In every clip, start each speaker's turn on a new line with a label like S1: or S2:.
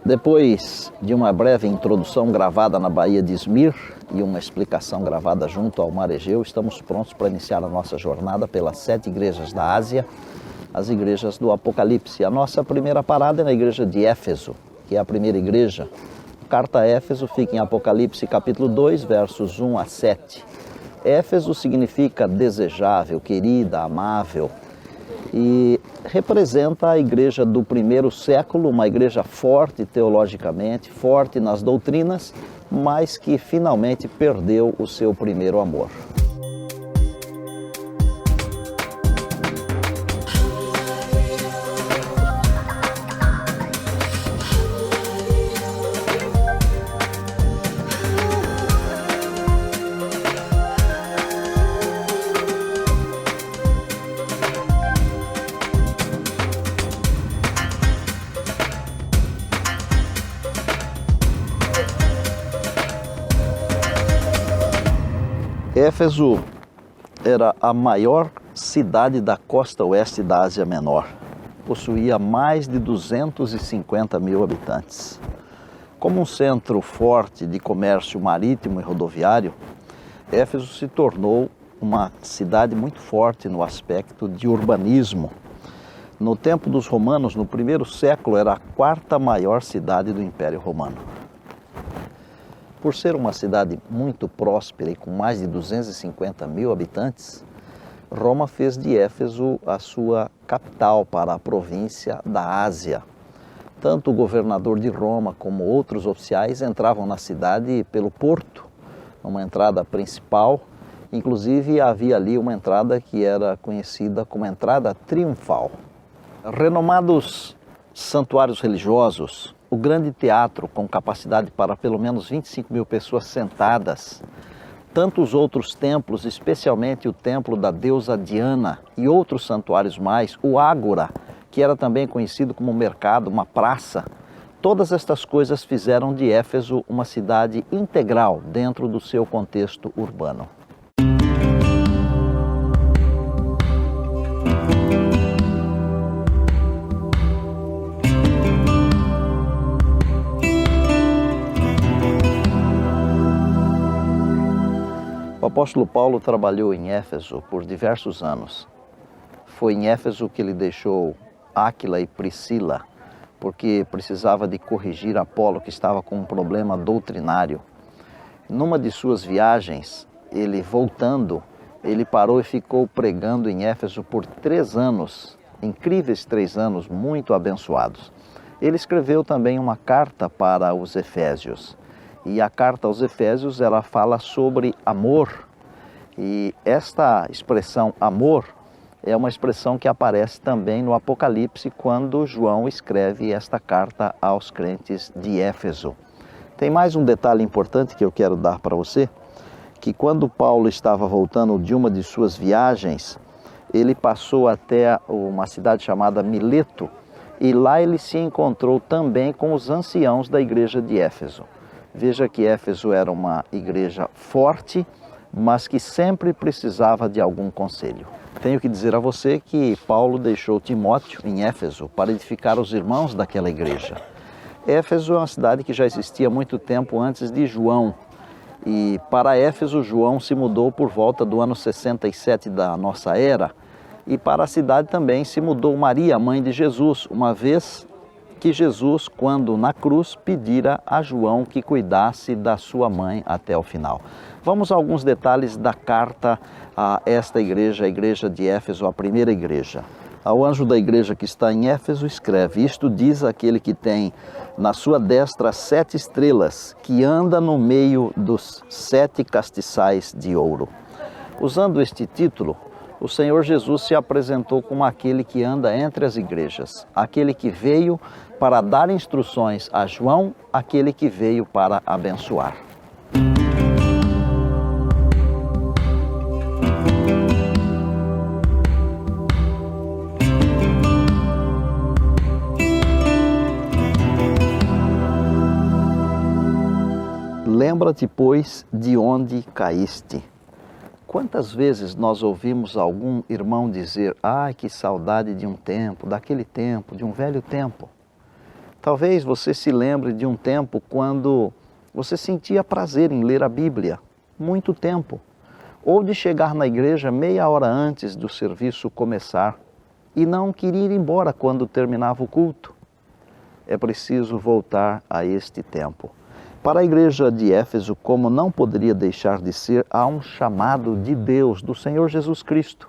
S1: Depois de uma breve introdução gravada na Baía de Izmir e uma explicação gravada junto ao Mar Egeu, estamos prontos para iniciar a nossa jornada pelas 7 igrejas da Ásia, as igrejas do Apocalipse. A nossa primeira parada é na igreja de Éfeso, que é a primeira igreja. A carta a Éfeso fica em Apocalipse capítulo 2, versos 1 a 7. Éfeso significa desejável, querida, amável, e representa a igreja do primeiro século, uma igreja forte teologicamente, forte nas doutrinas, mas que finalmente perdeu o seu primeiro amor. Éfeso era a maior cidade da costa oeste da Ásia Menor. Possuía mais de 250 mil habitantes. Como um centro forte de comércio marítimo e rodoviário, Éfeso se tornou uma cidade muito forte no aspecto de urbanismo. No tempo dos romanos, no primeiro século, era a 4ª maior cidade do Império Romano. Por ser uma cidade muito próspera e com mais de 250 mil habitantes, Roma fez de Éfeso a sua capital para a província da Ásia. Tanto o governador de Roma como outros oficiais entravam na cidade pelo porto, uma entrada principal. Inclusive havia ali uma entrada que era conhecida como entrada triunfal. Renomados santuários religiosos, o grande teatro com capacidade para pelo menos 25 mil pessoas sentadas, tantos outros templos, especialmente o templo da deusa Diana e outros santuários mais, o Ágora, que era também conhecido como mercado, uma praça, todas estas coisas fizeram de Éfeso uma cidade integral dentro do seu contexto urbano. O apóstolo Paulo trabalhou em Éfeso por diversos anos. Foi em Éfeso que ele deixou Áquila e Priscila, porque precisava de corrigir Apolo, que estava com um problema doutrinário. Numa de suas viagens, ele voltando, ele parou e ficou pregando em Éfeso por 3 anos, incríveis 3 anos, muito abençoados. Ele escreveu também uma carta para os Efésios. E a carta aos Efésios, ela fala sobre amor. E esta expressão amor é uma expressão que aparece também no Apocalipse, quando João escreve esta carta aos crentes de Éfeso. Tem mais um detalhe importante que eu quero dar para você, que quando Paulo estava voltando de uma de suas viagens, ele passou até uma cidade chamada Mileto, e lá ele se encontrou também com os anciãos da igreja de Éfeso. Veja que Éfeso era uma igreja forte, mas que sempre precisava de algum conselho. Tenho que dizer a você que Paulo deixou Timóteo em Éfeso para edificar os irmãos daquela igreja. Éfeso é uma cidade que já existia há muito tempo antes de João. E para Éfeso, João se mudou por volta do ano 67 da nossa era. E para a cidade também se mudou Maria, mãe de Jesus, uma vez que Jesus, quando na cruz, pedira a João que cuidasse da sua mãe até o final. Vamos a alguns detalhes da carta a esta igreja, a igreja de Éfeso, a primeira igreja. Ao anjo da igreja que está em Éfeso escreve: isto diz aquele que tem na sua destra 7 estrelas, que anda no meio dos 7 castiçais de ouro. Usando este título, o Senhor Jesus se apresentou como aquele que anda entre as igrejas, aquele que veio para dar instruções a João, aquele que veio para abençoar. Lembra-te, pois, de onde caíste. Quantas vezes nós ouvimos algum irmão dizer: ai, que saudade de um tempo, daquele tempo, de um velho tempo. Talvez você se lembre de um tempo quando você sentia prazer em ler a Bíblia, muito tempo, ou de chegar na igreja meia hora antes do serviço começar e não queria ir embora quando terminava o culto. É preciso voltar a este tempo. Para a igreja de Éfeso, como não poderia deixar de ser, há um chamado de Deus, do Senhor Jesus Cristo.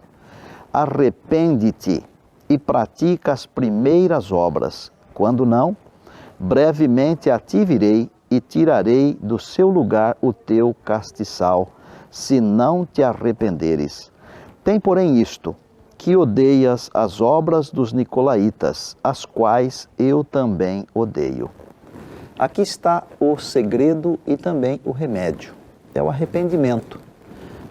S1: Arrepende-te e pratica as primeiras obras. Quando não, brevemente a ti virei e tirarei do seu lugar o teu castiçal, se não te arrependeres. Tem, porém, isto, que odeias as obras dos nicolaítas, as quais eu também odeio. Aqui está o segredo e também o remédio. É o arrependimento.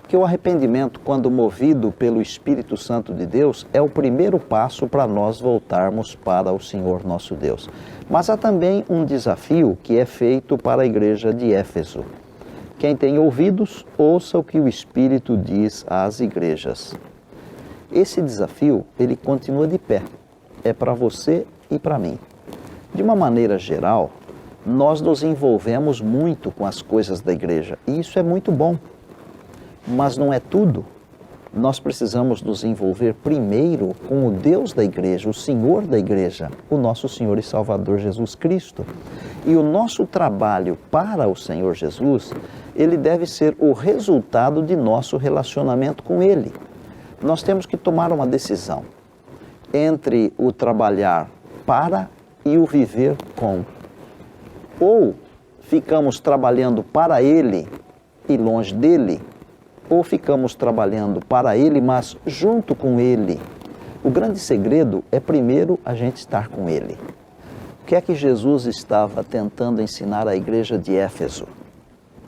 S1: Porque o arrependimento, quando movido pelo Espírito Santo de Deus, é o primeiro passo para nós voltarmos para o Senhor nosso Deus. Mas há também um desafio que é feito para a igreja de Éfeso. Quem tem ouvidos, ouça o que o Espírito diz às igrejas. Esse desafio, ele continua de pé. É para você e para mim. De uma maneira geral, nós nos envolvemos muito com as coisas da igreja. E isso é muito bom. Mas não é tudo. Nós precisamos nos envolver primeiro com o Deus da igreja, o Senhor da igreja, o nosso Senhor e Salvador Jesus Cristo. E o nosso trabalho para o Senhor Jesus, ele deve ser o resultado de nosso relacionamento com Ele. Nós temos que tomar uma decisão entre o trabalhar para e o viver com. Ou ficamos trabalhando para Ele e longe dEle, ou ficamos trabalhando para Ele, mas junto com Ele. O grande segredo é primeiro a gente estar com Ele. O que é que Jesus estava tentando ensinar à igreja de Éfeso?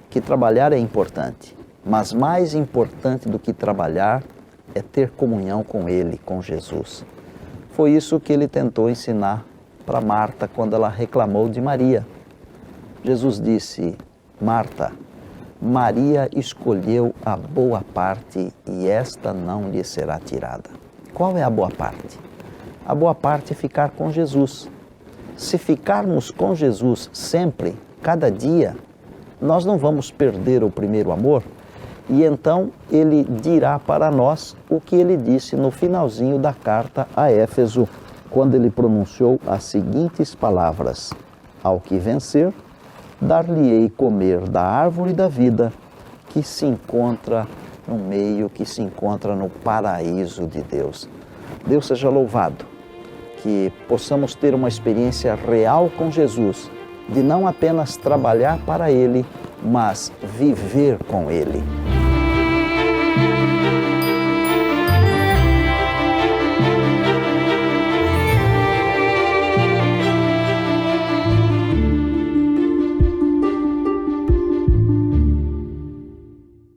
S1: Que trabalhar é importante, mas mais importante do que trabalhar é ter comunhão com Ele, com Jesus. Foi isso que ele tentou ensinar para Marta quando ela reclamou de Maria. Jesus disse: Marta, Maria escolheu a boa parte e esta não lhe será tirada. Qual é a boa parte? A boa parte é ficar com Jesus. Se ficarmos com Jesus sempre, cada dia, nós não vamos perder o primeiro amor. E então ele dirá para nós o que ele disse no finalzinho da carta a Éfeso, quando ele pronunciou as seguintes palavras: ao que vencer, dar-lhe-ei comer da árvore da vida, que se encontra no meio, que se encontra no paraíso de Deus. Deus seja louvado, que possamos ter uma experiência real com Jesus, de não apenas trabalhar para Ele, mas viver com Ele.